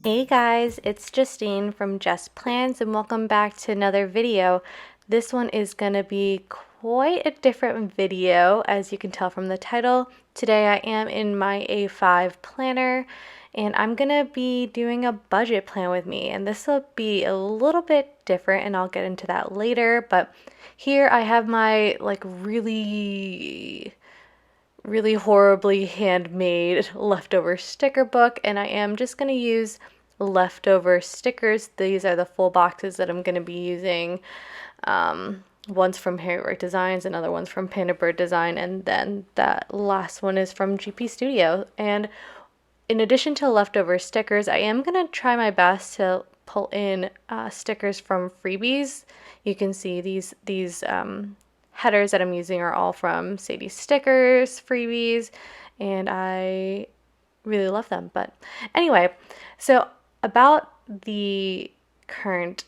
Hey guys, it's Justine from JustPlans and welcome back to another video. This one is going to be quite a different video, as you can tell from the title. Today I am in my A5 planner and I'm going to be doing a budget plan with me, and this will be a little bit different and I'll get into that later. But here I have my really horribly handmade leftover sticker book, and I am just going to use leftover stickers. These are the full boxes that I'm going to be using. One's from Harry Designs, another one's from Panda Bird Design, and then that last one is from GP Studio. And in addition to leftover stickers, I am going to try my best to pull in stickers from Freebies. You can see these headers that I'm using are all from Sadie Stickers, Freebies, and I really love them. But anyway, so about the current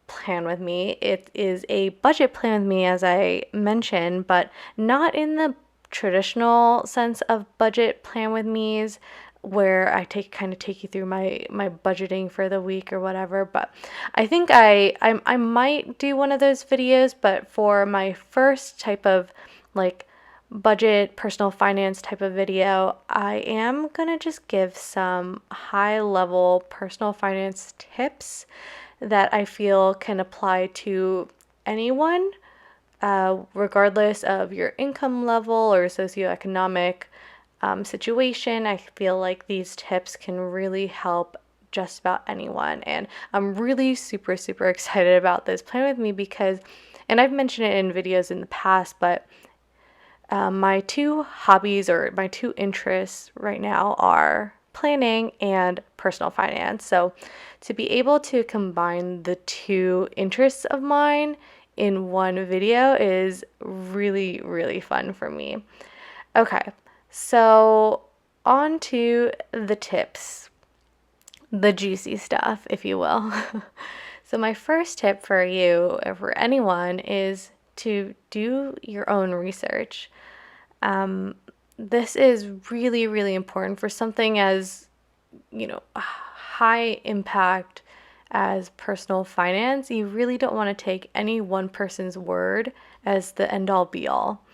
plan with me, it is a budget plan with me, as I mentioned, but not in the traditional sense of budget plan with me's where I kind of take you through my budgeting for the week or whatever. But I think I might do one of those videos, but for my first type of like budget personal finance type of video, I am gonna just give some high level personal finance tips that I feel can apply to anyone, regardless of your income level or socioeconomic situation. I feel like these tips can really help just about anyone. And I'm really super excited about this plan with me because, and I've mentioned it in videos in the past, but my two hobbies or my two interests right now are planning and personal finance. So to be able to combine the two interests of mine in one video is really fun for me. Okay, so on to the tips, the juicy stuff, if you will. So my first tip for you or for anyone is to do your own research. This is really important for something as, high impact as personal finance. You really don't want to take any one person's word as the end all be all.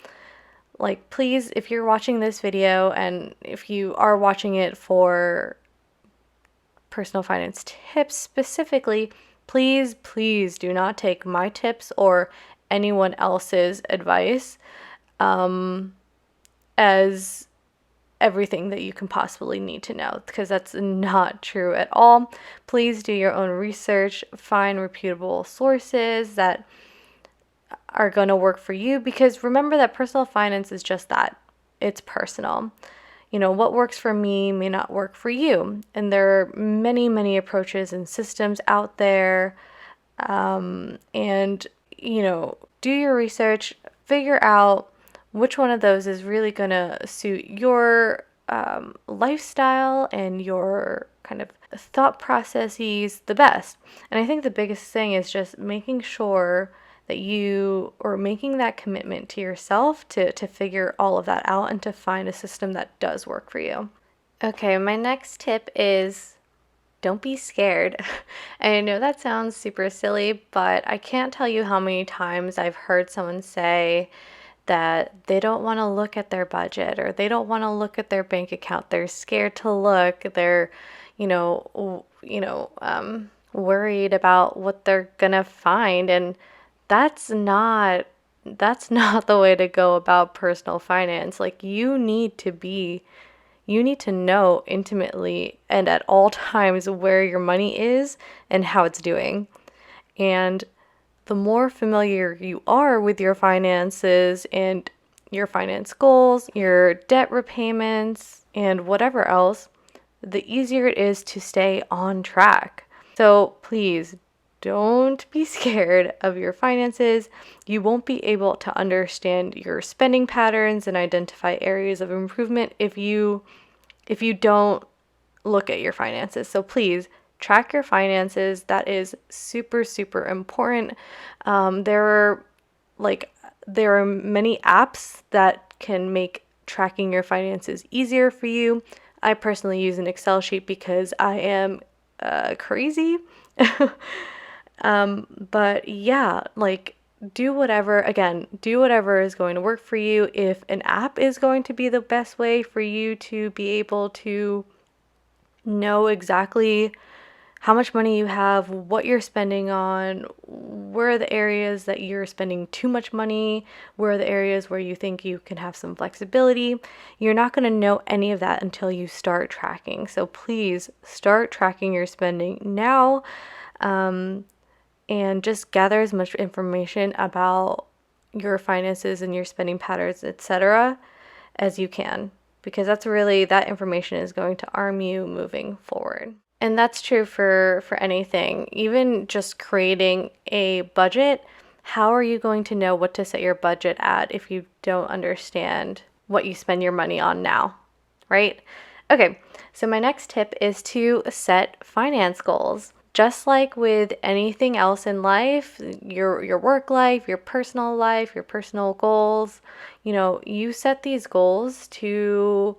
Like, please, if you're watching this video and if you are watching it for personal finance tips specifically, please do not take my tips or anyone else's advice as everything that you can possibly need to know, because that's not true at all. Please do your own research, find reputable sources that are going to work for you, because remember that personal finance is just that. It's personal. What works for me may not work for you. And there are many approaches and systems out there. And, do your research, figure out which one of those is really going to suit your lifestyle and your kind of thought processes the best. And I think the biggest thing is just making sure that you are making that commitment to yourself to figure all of that out and to find a system that does work for you. Okay, my next tip is don't be scared. And I know that sounds super silly, but I can't tell you how many times I've heard someone say that they don't want to look at their budget or they don't want to look at their bank account. They're scared to look. They're, worried about what they're gonna find, and that's not the way to go about personal finance. Like, you need to know intimately and at all times where your money is and how it's doing. And the more familiar you are with your finances and your finance goals, your debt repayments, and whatever else, the easier it is to stay on track. So please don't be scared of your finances. You won't be able to understand your spending patterns and identify areas of improvement if you don't look at your finances. So please track your finances. That is super important. There are many apps that can make tracking your finances easier for you. I personally use an Excel sheet because I am crazy. But yeah, like do whatever, again, do whatever is going to work for you. If an app is going to be the best way for you to be able to know exactly how much money you have, what you're spending on, where are the areas that you're spending too much money, where are the areas where you think you can have some flexibility. You're not going to know any of that until you start tracking. So please start tracking your spending now, and just gather as much information about your finances and your spending patterns, etc., as you can, because that information is going to arm you moving forward. And that's true for anything, even just creating a budget. How are you going to know what to set your budget at if you don't understand what you spend your money on now, right? Okay, so my next tip is to set finance goals. Just like with anything else in life, your work life, your personal goals, you set these goals to,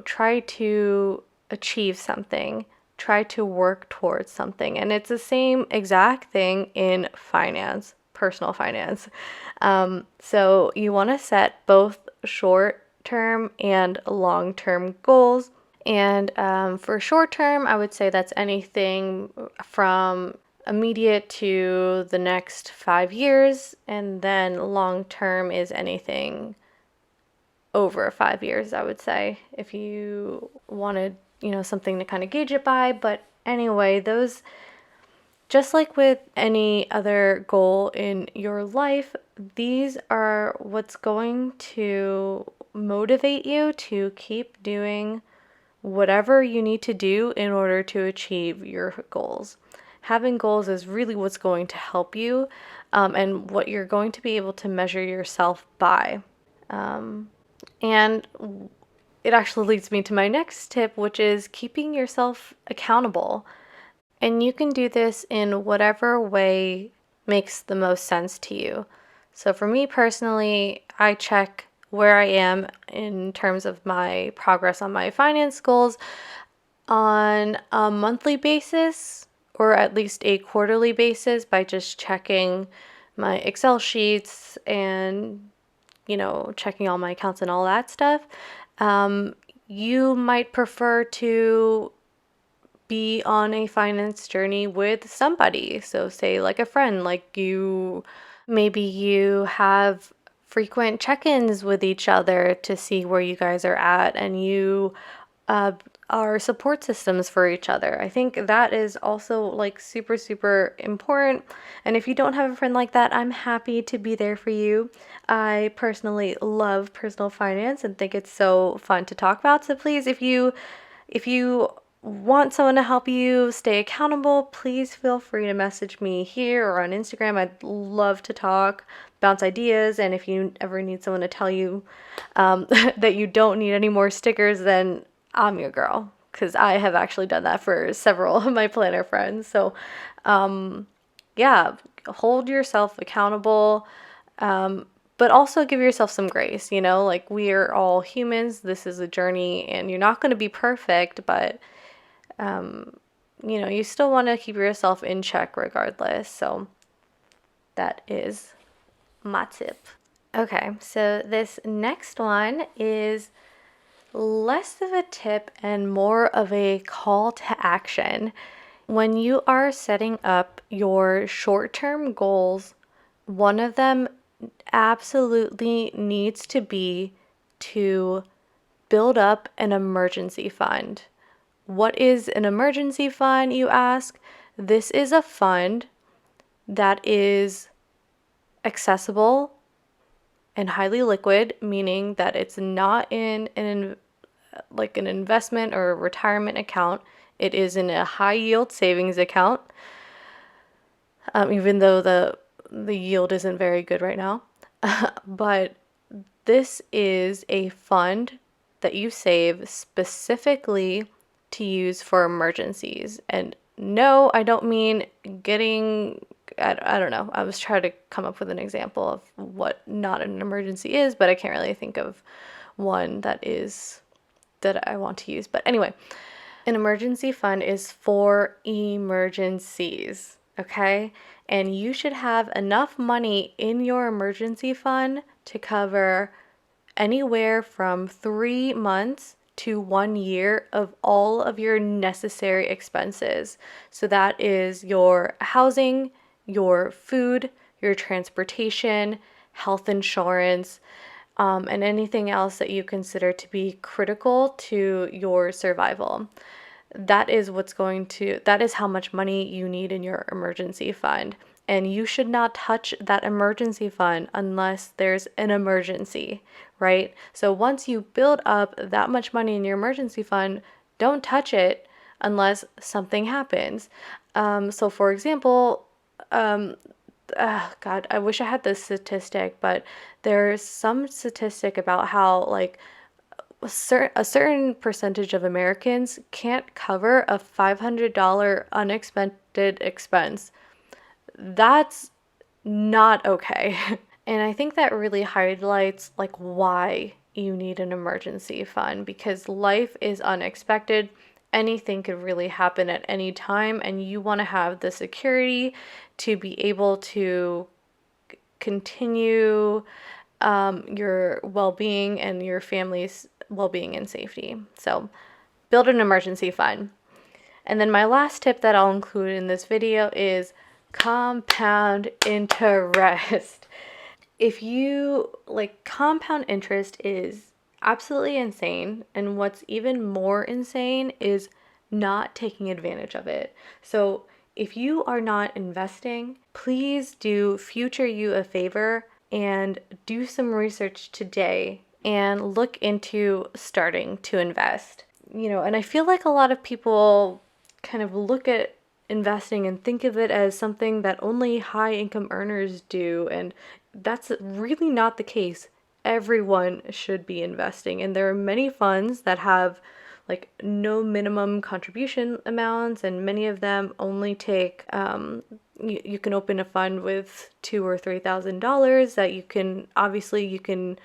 try to achieve something, try to work towards something. And it's the same exact thing in finance, personal finance. So you want to set both short term and long term goals. And for short term, I would say that's anything from immediate to the next 5 years. And then long term is anything over 5 years, I would say, if you wanted, something to kind of gauge it by. But anyway, those, just like with any other goal in your life, these are what's going to motivate you to keep doing whatever you need to do in order to achieve your goals. Having goals is really what's going to help you, and what you're going to be able to measure yourself by. And it actually leads me to my next tip, which is keeping yourself accountable. And you can do this in whatever way makes the most sense to you. So for me personally, I check where I am in terms of my progress on my finance goals on a monthly basis, or at least a quarterly basis, by just checking my Excel sheets and checking all my accounts and all that stuff. You might prefer to be on a finance journey with somebody. So, say like a friend, maybe you have frequent check ins with each other to see where you guys are at, and you are support systems for each other. I think that is also like super, super important. And if you don't have a friend like that, I'm happy to be there for you. I personally love personal finance and think it's so fun to talk about. So please, if you want someone to help you stay accountable, please feel free to message me here or on Instagram. I'd love to talk, bounce ideas. And if you ever need someone to tell you that you don't need any more stickers, then I'm your girl, because I have actually done that for several of my planner friends. So yeah, hold yourself accountable, but also give yourself some grace. Like, we are all humans. This is a journey, and you're not going to be perfect, but you still want to keep yourself in check regardless. So that is my tip. Okay, so this next one is less of a tip and more of a call to action. When you are setting up your short-term goals, one of them absolutely needs to be to build up an emergency fund. What is an emergency fund, you ask? This is a fund that is accessible and highly liquid, meaning that it's not in an investment or a retirement account. It is in a high yield savings account, even though the yield isn't very good right now. But this is a fund that you save specifically to use for emergencies. And no, I don't mean I don't know. I was trying to come up with an example of what not an emergency is, but I can't really think of one that is that I want to use. But anyway, an emergency fund is for emergencies, okay? And you should have enough money in your emergency fund to cover anywhere from 3 months to 1 year of all of your necessary expenses. So that is your housing, your food, your transportation, health insurance, and anything else that you consider to be critical to your survival. That is how much money you need in your emergency fund. And you should not touch that emergency fund unless there's an emergency, right? So once you build up that much money in your emergency fund, don't touch it unless something happens. So for example, God, I wish I had this statistic, but there's some statistic about how like a certain percentage of Americans can't cover a $500 unexpected expense. That's not okay. And I think that really highlights like why you need an emergency fund, because life is unexpected. Anything could really happen at any time, and you want to have the security to be able to continue your well-being and your family's well-being and safety. So build an emergency fund. And then my last tip that I'll include in this video is compound interest. If you like, compound interest is absolutely insane, and what's even more insane is not taking advantage of it. So if you are not investing, please do future you a favor and do some research today and look into starting to invest. And I feel like a lot of people kind of look at investing and think of it as something that only high income earners do, and that's really not the case. Everyone should be investing, and there are many funds that have like no minimum contribution amounts, and many of them only take you can open a fund with $2,000 or $3,000 that you can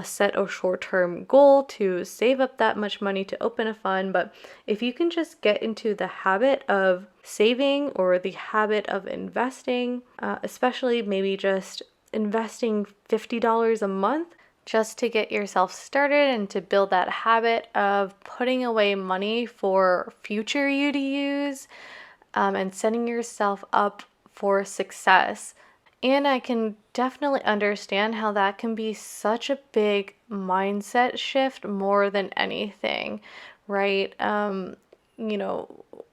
set a short-term goal to save up that much money to open a fund. But if you can just get into the habit of saving or the habit of investing, especially maybe just investing $50 a month just to get yourself started and to build that habit of putting away money for future you to use, and setting yourself up for success. And I can definitely understand how that can be such a big mindset shift more than anything, right?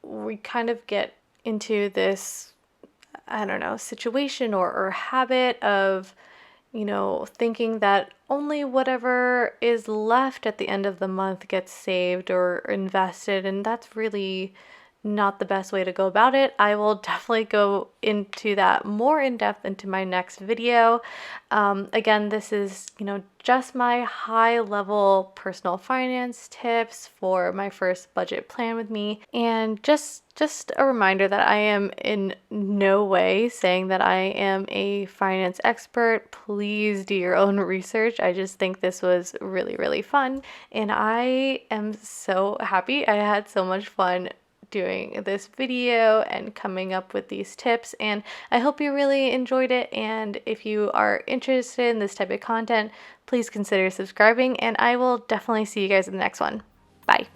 We kind of get into this, I don't know, situation or habit of thinking that only whatever is left at the end of the month gets saved or invested, and that's really not the best way to go about it. I will definitely go into that more in depth into my next video. Again, this is, just my high level personal finance tips for my first budget plan with me. And just a reminder that I am in no way saying that I am a finance expert. Please do your own research. I just think this was really, really fun. And I am so happy. I had so much fun doing this video and coming up with these tips, and I hope you really enjoyed it. And if you are interested in this type of content, please consider subscribing, and I will definitely see you guys in the next one. Bye.